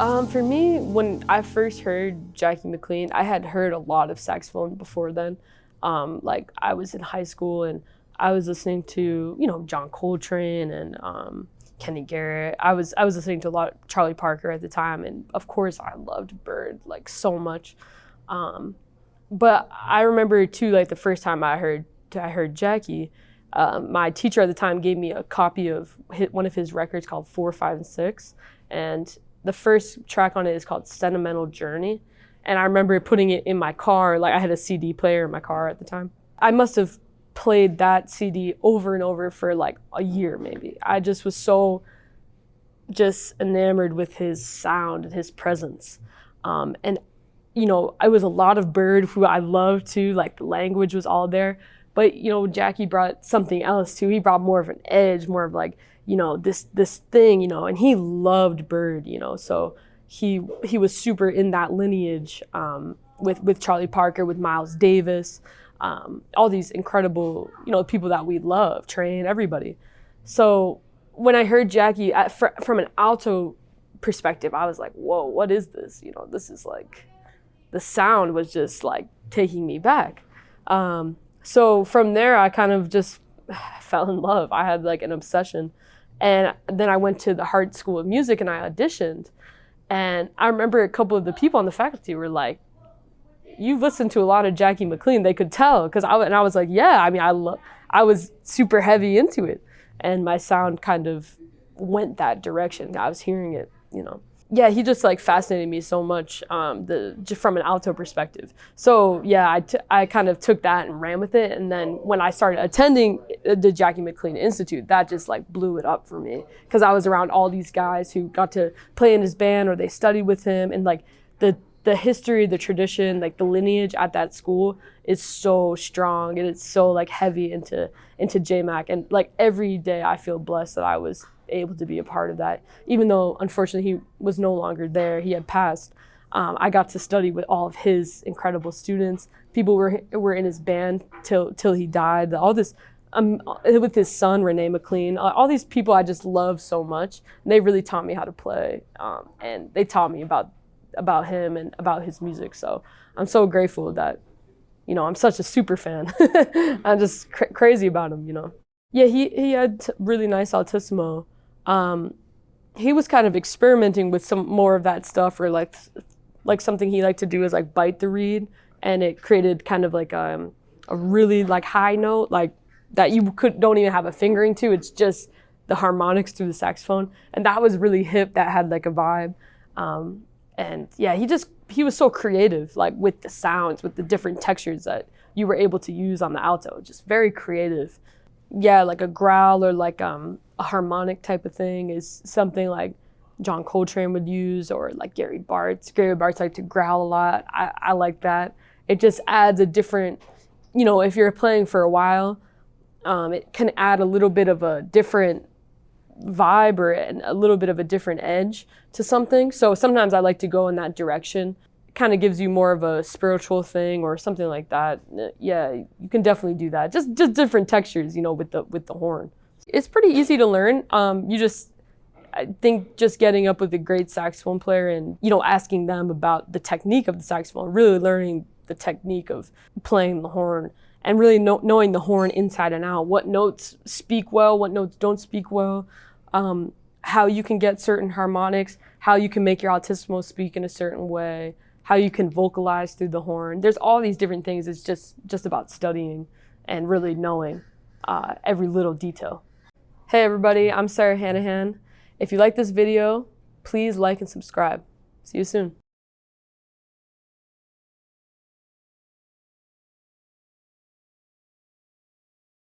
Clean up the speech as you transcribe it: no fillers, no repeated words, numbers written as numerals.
For me, when I first heard Jackie McLean, I had heard a lot of saxophone before then. Like I was in high school and I was listening to, John Coltrane and Kenny Garrett. I was listening to a lot of Charlie Parker at the time, and of course I loved Bird like so much. But I remember too, like the first time I heard Jackie, my teacher at the time gave me a copy of one of his records called 4, 5, and 6, and the first track on it is called Sentimental Journey. And I remember putting it in my car, like I had a CD player in my car at the time. I must have played that CD over and over for like a year maybe. I just was so enamored with his sound and his presence. And it was a lot of Bird, who I loved too, like the language was all there. But, Jackie brought something else too. He brought more of an edge, more of like, this thing, and he loved Bird, so he was super in that lineage with Charlie Parker, with Miles Davis, all these incredible, people that we love, Train, everybody. So when I heard Jackie from an alto perspective, I was like, whoa, what is this? This is like, the sound was just like taking me back. So from there, I kind of just fell in love. I had like an obsession. And then I went to the Hart School of Music and I auditioned. And I remember a couple of the people on the faculty were like, you've listened to a lot of Jackie McLean. They could tell, and I was like, yeah, I mean, I was super heavy into it. And my sound kind of went that direction. I was hearing it, Yeah, he just like fascinated me so much, just from an alto perspective. So yeah, I kind of took that and ran with it. And then when I started attending the Jackie McLean Institute, that just like blew it up for me, because I was around all these guys who got to play in his band or they studied with him, and like the history, the tradition, like the lineage at that school is so strong, and it's so like heavy into JMAC. And like every day I feel blessed that I was able to be a part of that. Even though unfortunately he was no longer there, he had passed, I got to study with all of his incredible students. People were in his band till he died. All this with his son Renee McLean, all these people I just love so much, and they really taught me how to play, and they taught me about him and about his music. So I'm so grateful that I'm such a super fan. I'm just crazy about him. Yeah, he had really nice Altissimo. He was kind of experimenting with some more of that stuff, or like something he liked to do is like bite the reed, and it created kind of like a really like high note, like that you don't even have a fingering to. It's just the harmonics through the saxophone, and that was really hip. That had like a vibe, and yeah, he was so creative, like with the sounds, with the different textures that you were able to use on the alto. Just very creative. Yeah, like a growl or like a harmonic type of thing is something like John Coltrane would use, or like Gary Bartz. Gary Bartz liked to growl a lot. I like that. It just adds a different, if you're playing for a while, it can add a little bit of a different vibe or a little bit of a different edge to something. So sometimes I like to go in that direction. Kind of gives you more of a spiritual thing or something like that. Yeah, you can definitely do that. Just different textures, with the horn. It's pretty easy to learn. I think just getting up with a great saxophone player and, asking them about the technique of the saxophone, really learning the technique of playing the horn, and really knowing the horn inside and out, what notes speak well, what notes don't speak well, how you can get certain harmonics, how you can make your altissimo speak in a certain way, how you can vocalize through the horn. There's all these different things. It's just about studying and really knowing every little detail. Hey everybody, I'm Hanahan. If you like this video, please like and subscribe. See you soon.